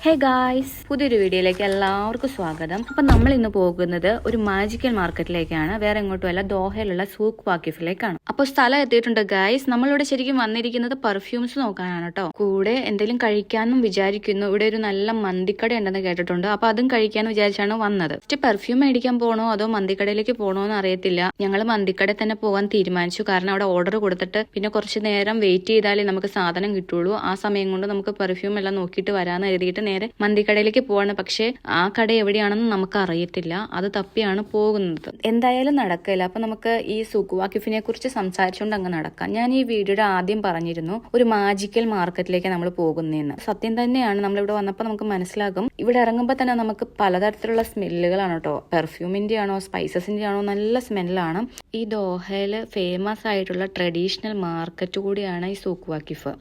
Hey guys, പുതിയൊരു വീഡിയോയിലേക്ക് എല്ലാവർക്കും സ്വാഗതം. അപ്പം നമ്മൾ ഇന്ന് പോകുന്നത് ഒരു മാജിക്കൽ മാർക്കറ്റിലേക്കാണ്. വേറെ എങ്ങോട്ടുമല്ല, ദോഹയിലുള്ള സൂക്ക് വാക്കിഫിലേക്കാണ്. അപ്പോൾ സ്ഥലം എത്തിയിട്ടുണ്ട് ഗായ്സ്. നമ്മളിവിടെ ശരിക്കും വന്നിരിക്കുന്നത് പെർഫ്യൂംസ് നോക്കാനാണ് കേട്ടോ. കൂടെ എന്തെങ്കിലും കഴിക്കാനും വിചാരിക്കുന്നു. ഇവിടെ ഒരു നല്ല മന്തിക്കട ഉണ്ടെന്ന് കേട്ടിട്ടുണ്ട്. അപ്പൊ അതും കഴിക്കാന്ന് വിചാരിച്ചാണ് വന്നത്. പെർഫ്യൂം മേടിക്കാൻ പോകണോ അതോ മന്തിക്കടയിലേക്ക് പോകണോ എന്ന് അറിയത്തില്ല. ഞങ്ങൾ മന്തിക്കടയിൽ തന്നെ പോകാൻ തീരുമാനിച്ചു. കാരണം അവിടെ ഓർഡർ കൊടുത്തിട്ട് പിന്നെ കുറച്ച് നേരം വെയിറ്റ് ചെയ്താലേ നമുക്ക് സാധനം കിട്ടുള്ളൂ. ആ സമയം കൊണ്ട് നമുക്ക് പെർഫ്യൂം എല്ലാം നോക്കിയിട്ട് വരാന്ന് എഴുതിയിട്ട് നേരെ മന്തിക്കടയിലേക്ക് പോവാണ്. പക്ഷെ ആ കട എവിടെയാണെന്ന് നമുക്ക് അറിയത്തില്ല. അത് തപ്പിയാണ് പോകുന്നത്. എന്തായാലും നടക്കില്ല. അപ്പൊ നമുക്ക് ഈ സൂക്ക് വാക്കിഫിനെ കുറിച്ച് സംസാരിച്ചുകൊണ്ട് അങ്ങ് നടക്കാം. ഞാൻ ഈ വീഡിയോയുടെ ആദ്യം പറഞ്ഞിരുന്നു ഒരു മാജിക്കൽ മാർക്കറ്റിലേക്ക് നമ്മൾ പോകുന്നതെന്ന്. സത്യം തന്നെയാണ്. നമ്മളിവിടെ വന്നപ്പോൾ നമുക്ക് മനസ്സിലാകും. ഇവിടെ ഇറങ്ങുമ്പോൾ തന്നെ നമുക്ക് പലതരത്തിലുള്ള സ്മെല്ലുകളാണ് കേട്ടോ. പെർഫ്യൂമിന്റെ ആണോ സ്പൈസസിന്റെ ആണോ നല്ല സ്മെല്ലാണ്. ഈ ദോഹയില് ഫേമസ് ആയിട്ടുള്ള ട്രഡീഷണൽ മാർക്കറ്റ് കൂടിയാണ് ഈ സൂക്ക് വാക്കിഫ്.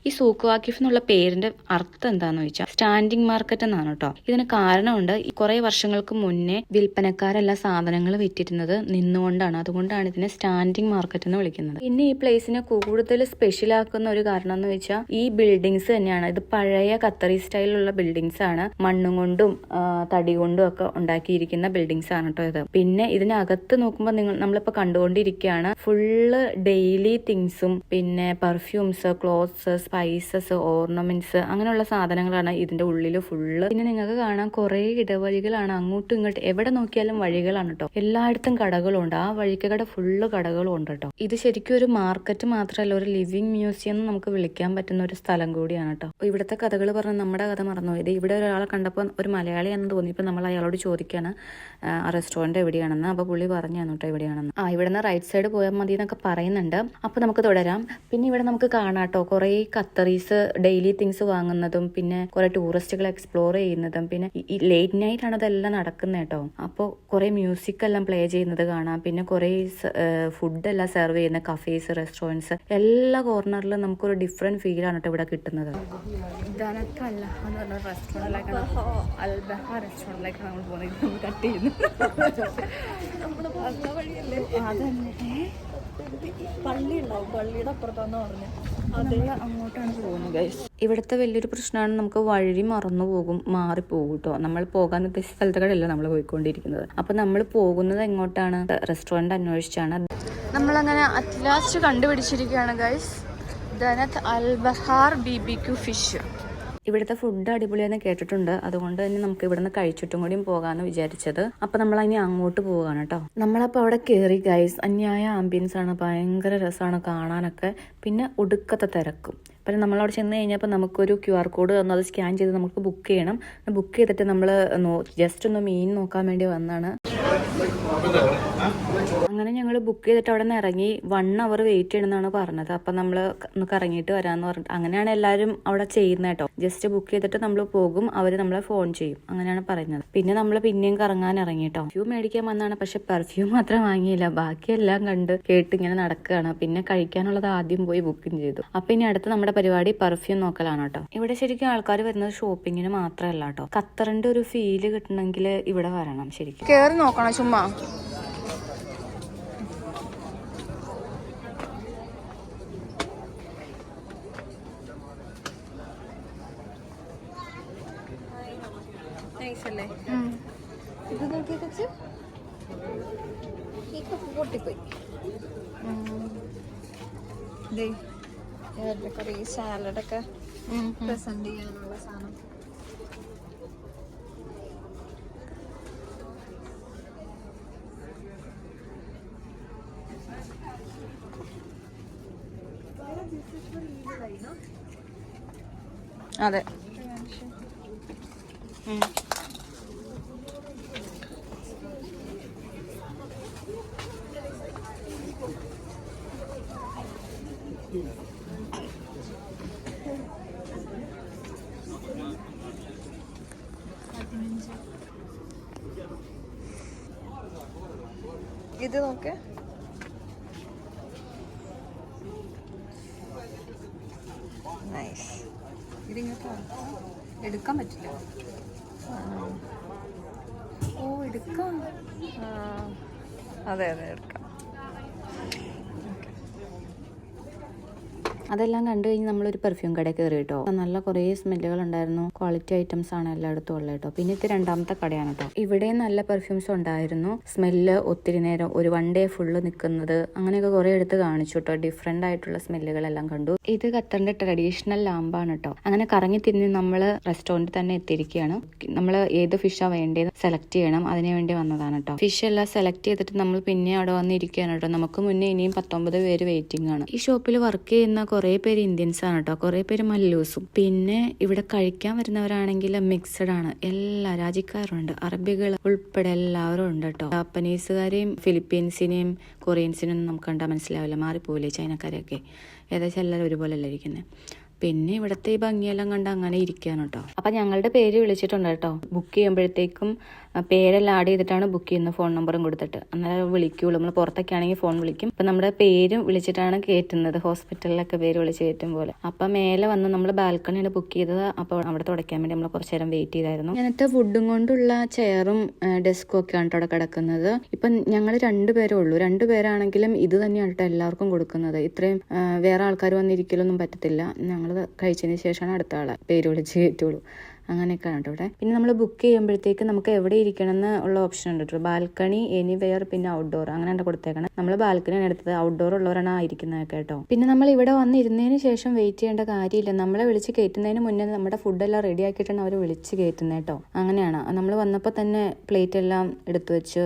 ഈ സൂക്ക് വാക്കിഫ് എന്നുള്ള പേരിന്റെ അർത്ഥം എന്താന്ന് വെച്ചാൽ സ്റ്റാൻഡിംഗ് മാർക്കറ്റ് എന്നാണ് കേട്ടോ. ഇതിന് കാരണമുണ്ട്. കുറെ വർഷങ്ങൾക്ക് മുന്നേ വിൽപ്പനക്കാരെല്ലാം സാധനങ്ങൾ വിറ്റിരുന്നത് നിന്നുകൊണ്ടാണ്. അതുകൊണ്ടാണ് ഇതിനെ സ്റ്റാൻഡിംഗ് മാർക്കറ്റ് എന്ന് വിളിക്കുന്നത്. പിന്നെ ഈ പ്ലേസിനെ കൂടുതൽ സ്പെഷ്യൽ ആക്കുന്ന ഒരു കാരണം എന്ന് വെച്ചാൽ ഈ ബിൽഡിങ്സ് തന്നെയാണ്. ഇത് പഴയ ഖത്തറി സ്റ്റൈലിലുള്ള ബിൽഡിങ്സ് ആണ്. മണ്ണും കൊണ്ടും തടി കൊണ്ടും ഒക്കെ ഉണ്ടാക്കിയിരിക്കുന്ന ബിൽഡിങ്സ് ആണ് കേട്ടോ ഇത്. പിന്നെ ഇതിനകത്ത് നോക്കുമ്പോൾ നമ്മളിപ്പോ കണ്ടുകൊണ്ടിരിക്കുകയാണ് ഫുള്ള് ഡെയിലി തിങ്സും പിന്നെ പെർഫ്യൂംസ്, ക്ലോത്ത്സ്, സ്പൈസസ്, ഓർണമെന്റ്സ് അങ്ങനെയുള്ള സാധനങ്ങളാണ് ഇതിന്റെ ഉള്ളില് ഫുള്ള്. പിന്നെ നിങ്ങൾക്ക് കാണാൻ കുറെ ഇടവഴികളാണ്. അങ്ങോട്ടും ഇങ്ങോട്ടും എവിടെ നോക്കിയാലും വഴികളാണ് കേട്ടോ. എല്ലായിടത്തും കടകളുണ്ട്. ആ വഴിക്കകടെ ഫുള്ള് കടകളും ഉണ്ട് കേട്ടോ. ഇത് ശരിക്കും ഒരു മാർക്കറ്റ് മാത്രമല്ല, ഒരു ലിവിംഗ് മ്യൂസിയം എന്ന് നമുക്ക് വിളിക്കാൻ പറ്റുന്ന ഒരു സ്ഥലം കൂടിയാണ് കേട്ടോ. ഇവിടുത്തെ കഥകൾ പറഞ്ഞ് നമ്മുടെ കഥ മറന്നുപോയത്. ഇവിടെ ഒരാളെ കണ്ടപ്പോൾ ഒരു മലയാളിയാണെന്ന് തോന്നിയപ്പോൾ നമ്മൾ അയാളോട് ചോദിക്കാണ് ആ റെസ്റ്റോറന്റ് എവിടെയാണെന്ന്. അപ്പൊ പുള്ളി പറഞ്ഞു തന്നു കേട്ടോ എവിടെയാണെന്ന്. ഇവിടെ നിന്ന് റൈറ്റ് സൈഡ് പോയാൽ മതി എന്നൊക്കെ പറയുന്നുണ്ട്. അപ്പൊ നമുക്ക് തുടരാം. പിന്നെ ഇവിടെ നമുക്ക് കാണാട്ടോ കുറെ ഖത്തറീസ് ഡെയിലി തിങ്സ് വാങ്ങുന്നതും പിന്നെ കുറെ ടൂറിസ്റ്റുകൾ എക്സ്പ്ലോർ ചെയ്യുന്നതും പിന്നെ ഈ ലേറ്റ് നൈറ്റ് ആണ് അതെല്ലാം നടക്കുന്നത് കേട്ടോ. അപ്പോൾ കുറെ മ്യൂസിക് എല്ലാം പ്ലേ ചെയ്യുന്നത് കാണാം. പിന്നെ കുറെ ഫുഡ് എല്ലാം സെർവ് ചെയ്യുന്ന കഫേസ്, റെസ്റ്റോറൻറ്റ്സ് എല്ലാ കോർണറിലും നമുക്കൊരു ഡിഫറെന്റ് ഫീൽ ആണ് കേട്ടോ ഇവിടെ കിട്ടുന്നത്. റെസ്റ്റോറൻറ്റിലേക്കാണ് നമ്മൾ പോകുന്നത്. കട്ട് ചെയ്യുന്നു. പള്ളി ഉണ്ടാവും. പള്ളിയുടെ അപ്പുറത്താന്ന് പറഞ്ഞു. അതേ അങ്ങോട്ടാണ് പോകുന്നത് ഗൈസ്. ഇവിടുത്തെ വലിയൊരു പ്രശ്നമാണ് നമുക്ക് വഴി മറന്നു പോകും, മാറിപ്പോകും കേട്ടോ. നമ്മൾ പോകാൻ ഉദ്ദേശിച്ച സ്ഥലത്തുകളല്ല നമ്മൾ പോയിക്കൊണ്ടിരിക്കുന്നത്. അപ്പൊ നമ്മൾ പോകുന്നത് എങ്ങോട്ടാണ്? റെസ്റ്റോറന്റ് അന്വേഷിച്ചാണ്. നമ്മളങ്ങനെ അറ്റ്ലാസ്റ്റ് കണ്ടുപിടിച്ചിരിക്കുകയാണ് ഗൈസ്. ദനത്ത് അൽ ബഹാർ BBQ ഫിഷ്. ഇവിടുത്തെ ഫുഡ് അടിപൊളിയാന്ന് കേട്ടിട്ടുണ്ട്. അതുകൊണ്ട് തന്നെ നമുക്ക് ഇവിടുന്ന് കഴിച്ചിട്ടും കൂടിയും പോകാന്ന് വിചാരിച്ചത്. അപ്പൊ നമ്മൾ ഇനി അങ്ങോട്ട് പോവാണ് കേട്ടോ. നമ്മളപ്പോ അവിടെ കയറി ഗൈസ്. അന്യായ ആംബിയൻസ് ആണ്, ഭയങ്കര രസമാണ് കാണാനൊക്കെ. പിന്നെ ഒടുക്കത്തെ തിരക്കും. പിന്നെ നമ്മളവിടെ ചെന്ന് കഴിഞ്ഞപ്പോൾ നമുക്കൊരു QR കോഡ് തന്നു. അത് സ്കാൻ ചെയ്ത് നമുക്ക് ബുക്ക് ചെയ്യണം. ബുക്ക് ചെയ്തിട്ട് നമ്മൾ ജസ്റ്റ് ഒന്ന് മീൻ നോക്കാൻ വേണ്ടി വന്നാണ്. അങ്ങനെ ഞങ്ങൾ ബുക്ക് ചെയ്തിട്ട് അവിടെ നിന്ന് ഇറങ്ങി. 1 hour വെയിറ്റ് ചെയ്യണമെന്നാണ് പറഞ്ഞത്. അപ്പം നമ്മൾ ഒന്ന് കറങ്ങിയിട്ട് വരാമെന്ന് പറഞ്ഞിട്ട് അങ്ങനെയാണ് എല്ലാവരും അവിടെ ചെയ്യുന്നത് കേട്ടോ. ജസ്റ്റ് ബുക്ക് ചെയ്തിട്ട് നമ്മൾ പോകും, അവർ നമ്മളെ ഫോൺ ചെയ്യും, അങ്ങനെയാണ് പറയുന്നത്. പിന്നെ നമ്മൾ പിന്നെയും കറങ്ങാൻ ഇറങ്ങി കേട്ടോ. പെർഫ്യൂം മേടിക്കാൻ വന്നാണ്. പക്ഷെ പെർഫ്യൂം മാത്രം വാങ്ങിയില്ല, ബാക്കിയെല്ലാം കണ്ട് കേട്ട് ഇങ്ങനെ നടക്കുകയാണ്. പിന്നെ കഴിക്കാനുള്ളത് ആദ്യം പോയി ബുക്കിംഗ് ചെയ്തു. അപ്പം ഇനി അടുത്ത് നമ്മുടെ പരിപാടി പെർഫ്യൂം നോക്കലാണ് കേട്ടോ. ഇവിടെ ശരിക്കും ആൾക്കാർ വരുന്നത് ഷോപ്പിങ്ങിന് മാത്രമല്ല കേട്ടോ. ഖത്തറിന്റെ ഒരു ഫീല് കിട്ടണമെങ്കിൽ ഇവിടെ വരണം. ശരിക്കും കേറി നോക്കണം ചുമ്മാ. ഇത് നോക്കിയിട്ട് പൊട്ടിപ്പോയി. കുറേ സാലഡൊക്കെ പ്രസന്റ് ചെയ്യാനുള്ള സാധനം. അതെ. ഇത് നോക്ക്. നൈസ്. ഇതിങ്ങോട്ട് എടുക്കാൻ പറ്റില്ല. ഓ എടുക്കാം. അതെ എടുക്കാം. അതെല്ലാം കണ്ടു കഴിഞ്ഞ് നമ്മളൊരു പെർഫ്യൂം കടയിൽ കയറി കേട്ടോ. നല്ല കുറേ സ്മെല്ലുകൾ ഉണ്ടായിരുന്നു. ക്വാളിറ്റി ഐറ്റംസ് ആണ് എല്ലായിടത്തും ഉള്ളത് കേട്ടോ. പിന്നെ ഇത് രണ്ടാമത്തെ കടയാണ് കേട്ടോ. ഇവിടെ നല്ല പെർഫ്യൂംസ് ഉണ്ടായിരുന്നു. സ്മെല്ല് ഒത്തിരി നേരം ഒരു 1 ഡേ ഫുള്ള് നിൽക്കുന്നത് അങ്ങനെയൊക്കെ കുറെ എടുത്ത് കാണിച്ചു കേട്ടോ. ഡിഫറെന്റ് ആയിട്ടുള്ള സ്മെല്ലുകളെല്ലാം കണ്ടു. ഇത് ഖത്തറിന്റെ ട്രഡീഷണൽ ലാമ്പാണ് കേട്ടോ. അങ്ങനെ കറങ്ങി തിരിഞ്ഞ് നമ്മൾ റെസ്റ്റോറന്റിൽ തന്നെ എത്തിയിരിക്കുകയാണ്. നമ്മൾ ഏത് ഫിഷാ വേണ്ടത് സെലക്ട് ചെയ്യണം, അതിനു വേണ്ടി വന്നതാണ് കേട്ടോ. ഫിഷ് എല്ലാം സെലക്ട് ചെയ്തിട്ട് നമ്മൾ പിന്നെ അവിടെ വന്നിരിക്കുകയാണ് കേട്ടോ. നമുക്ക് മുന്നേ ഇനിയും 19 പേര് വെയിറ്റിംഗ് ആണ്. ഈ ഷോപ്പിൽ വർക്ക് ചെയ്യുന്ന കുറെ പേര് ഇന്ത്യൻസ് ആണ് കേട്ടോ, കുറെ പേര് മല്ലൂസും. പിന്നെ ഇവിടെ കഴിക്കാൻ വരുന്നവരാണെങ്കിൽ മിക്സഡ് ആണ്, എല്ലാ രാജ്യക്കാരുണ്ട്, അറബികൾ ഉൾപ്പെടെ എല്ലാവരും ഉണ്ട് കേട്ടോ. ജാപ്പനീസുകാരെയും ഫിലിപ്പീൻസിനെയും കൊറിയൻസിനെയും നമുക്ക് കണ്ടാൽ മനസ്സിലാവില്ല, മാറിപ്പോവില്ലേ ചൈനക്കാരെയൊക്കെ. ഏകദേശം എല്ലാവരും ഒരുപോലെ അല്ല ഇരിക്കുന്നത്. പിന്നെ ഇവിടുത്തെ ഈ ഭംഗിയെല്ലാം കണ്ട് അങ്ങനെ ഇരിക്കുകയാണ് കേട്ടോ. അപ്പം ഞങ്ങളുടെ പേര് വിളിച്ചിട്ടുണ്ട് കേട്ടോ. ബുക്ക് ചെയ്യുമ്പോഴത്തേക്കും പേരെല്ലാം ആഡ് ചെയ്തിട്ടാണ് ബുക്ക് ചെയ്യുന്നത്, ഫോൺ നമ്പറും കൊടുത്തിട്ട്. അന്നേരം വിളിക്കുള്ളൂ. നമ്മൾ പുറത്തൊക്കെ ആണെങ്കിൽ ഫോൺ വിളിക്കും. അപ്പം നമ്മുടെ പേരും വിളിച്ചിട്ടാണ് കയറ്റുന്നത്, ഹോസ്പിറ്റലിലൊക്കെ പേര് വിളിച്ച് കയറ്റും പോലെ. അപ്പം മേലെ വന്ന് നമ്മൾ ബാൽക്കണിയാണ് ബുക്ക് ചെയ്തത്. അപ്പോൾ അവിടെ തുടയ്ക്കാൻ വേണ്ടി നമ്മൾ കുറച്ച് നേരം വെയിറ്റ് ചെയ്തായിരുന്നു. അങ്ങനത്തെ ഫുഡും കൊണ്ടുള്ള ചെയറും ഡെസ്കും ഒക്കെ ആണ് അവിടെ കിടക്കുന്നത്. ഇപ്പം ഞങ്ങൾ 2 പേരേ ഉള്ളൂ. 2 പേരാണെങ്കിലും ഇത് തന്നെയാണ് കേട്ടോ എല്ലാവർക്കും കൊടുക്കുന്നത്. ഇത്രയും വേറെ ആൾക്കാർ വന്നിരിക്കലൊന്നും പറ്റത്തില്ല. ഞങ്ങൾ കഴിച്ചതിന് ശേഷമാണ് അടുത്ത ആളെ പേര് വിളിച്ച് കയറ്റുള്ളൂ. അങ്ങനെയൊക്കെയാണ് കേട്ടോ ഇവിടെ. പിന്നെ നമ്മൾ ബുക്ക് ചെയ്യുമ്പോഴത്തേക്ക് നമുക്ക് എവിടെ ഇരിക്കണം എന്ന് ഉള്ള ഓപ്ഷൻ ഉണ്ട് കേട്ടോ. ബാൽക്കണി, എനിവെയർ, പിന്നെ ഔട്ട്ഡോർ, അങ്ങനെയാണ് കൊടുത്തേക്കണം. നമ്മൾ ബാൽക്കണിയാണ് എടുത്തത്. ഔട്ട്ഡോർ ഉള്ളവരാണ് ഇരിക്കുന്നതൊക്കെ കേട്ടോ. പിന്നെ നമ്മൾ ഇവിടെ വന്നിരുന്നതിന് ശേഷം വെയിറ്റ് ചെയ്യേണ്ട കാര്യമില്ല. നമ്മളെ വിളിച്ച് കയറ്റുന്നതിന് മുന്നേ നമ്മുടെ ഫുഡെല്ലാം റെഡി ആക്കിയിട്ടാണ് അവർ വിളിച്ച് കയറ്റുന്നത് കേട്ടോ. അങ്ങനെയാണ്. നമ്മൾ വന്നപ്പോൾ തന്നെ പ്ലേറ്റ് എല്ലാം എടുത്തു വെച്ച്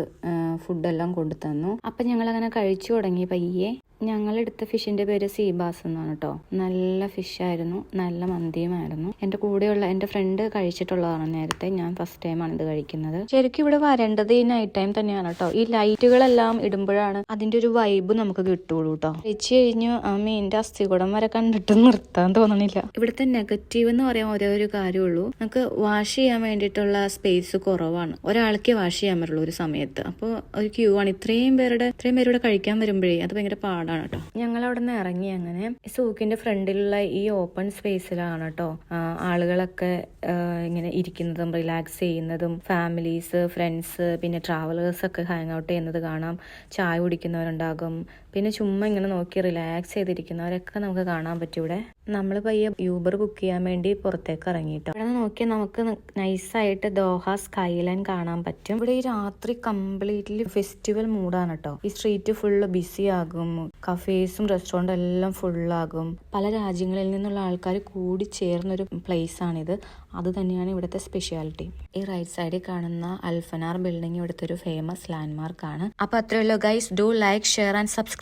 ഫുഡെല്ലാം കൊണ്ടു തന്നു. അപ്പം ഞങ്ങളങ്ങനെ കഴിച്ചു തുടങ്ങി പയ്യെ. ഞങ്ങളെടുത്ത ഫിഷിന്റെ പേര് സീബാസ് എന്നാണ് കേട്ടോ. നല്ല ഫിഷായിരുന്നു, നല്ല മന്തിയുമായിരുന്നു. എൻ്റെ കൂടെയുള്ള എൻ്റെ ഫ്രണ്ട് കഴിച്ചിട്ടുള്ളതാണ് നേരത്തെ. ഞാൻ ഫസ്റ്റ് ടൈമാണ് ഇത് കഴിക്കുന്നത്. ശരിക്കും ഇവിടെ വരേണ്ടത് ഈ നൈറ്റ് ടൈം തന്നെയാണ് കേട്ടോ. ഈ ലൈറ്റുകളെല്ലാം ഇടുമ്പോഴാണ് അതിന്റെ ഒരു വൈബ് നമുക്ക് കിട്ടുള്ളൂ കേട്ടോ. കഴിച്ചു കഴിഞ്ഞു ആ മീനിന്റെ അസ്ഥികൂടം വരെ കണ്ടിട്ട് നിർത്താൻ തോന്നണില്ല. ഇവിടുത്തെ നെഗറ്റീവ് എന്ന് പറയാൻ ഒരേ ഒരു കാര്യമുള്ളൂ, നമുക്ക് വാഷ് ചെയ്യാൻ വേണ്ടിയിട്ടുള്ള സ്പേസ് കുറവാണ്. ഒരാൾക്ക് വാഷ് ചെയ്യാൻ പറ്റുള്ളൂ ഒരു സമയത്ത്. അപ്പോൾ ഒരു ക്യൂ ആണ്. ഇത്രയും പേരുടെ കഴിക്കാൻ വരുമ്പോഴേ അത് ഭയങ്കര പാടാണ് കേട്ടോ. ഞങ്ങൾ അവിടെ നിന്ന് ഇറങ്ങി. അങ്ങനെ സൂക്കിന്റെ ഫ്രണ്ടിലുള്ള ഈ ഓപ്പൺ സ്പേസിലാണ് കേട്ടോ ആളുകളൊക്കെ ഇങ്ങനെ ഇരിക്കുന്നതും റിലാക്സ് ചെയ്യുന്നതും. ഫാമിലീസ്, ഫ്രണ്ട്സ്, പിന്നെ ട്രാവലേഴ്സ് ഒക്കെ ഹാങ് ഔട്ട് ചെയ്യുന്നത് കാണാം. ചായ കുടിക്കുന്നവരുണ്ടാകും. പിന്നെ ചുമ്മാ ഇങ്ങനെ നോക്കി റിലാക്സ് ചെയ്തിരിക്കുന്നവരൊക്കെ നമുക്ക് കാണാൻ പറ്റും ഇവിടെ. നമ്മൾ പയ്യെ യൂബർ ബുക്ക് ചെയ്യാൻ വേണ്ടി പുറത്തേക്ക് ഇറങ്ങിയിട്ടോ. ഇവിടെ നോക്കിയാൽ നമുക്ക് നൈസായിട്ട് ദോഹ സ്കൈ ലൈൻ കാണാൻ പറ്റും. ഇവിടെ ഈ രാത്രി കംപ്ലീറ്റ്ലി ഫെസ്റ്റിവൽ മൂഡാണ് കേട്ടോ. ഈ സ്ട്രീറ്റ് ഫുള്ള് ബിസി ആകും. കഫേസും റെസ്റ്റോറൻറ്റും എല്ലാം ഫുള്ളാകും. പല രാജ്യങ്ങളിൽ നിന്നുള്ള ആൾക്കാർ കൂടി ചേർന്നൊരു പ്ലേസ് ആണിത്. അത് തന്നെയാണ് ഇവിടുത്തെ സ്പെഷ്യാലിറ്റി. ഈ റൈറ്റ് സൈഡിൽ കാണുന്ന അൽഫനാർ ബിൽഡിംഗ് ഇവിടുത്തെ ഒരു ഫേമസ് ലാൻഡ്മാർക്ക് ആണ്. അപ്പൊ അത്രയുള്ളൂ guys. Do like, share and subscribe.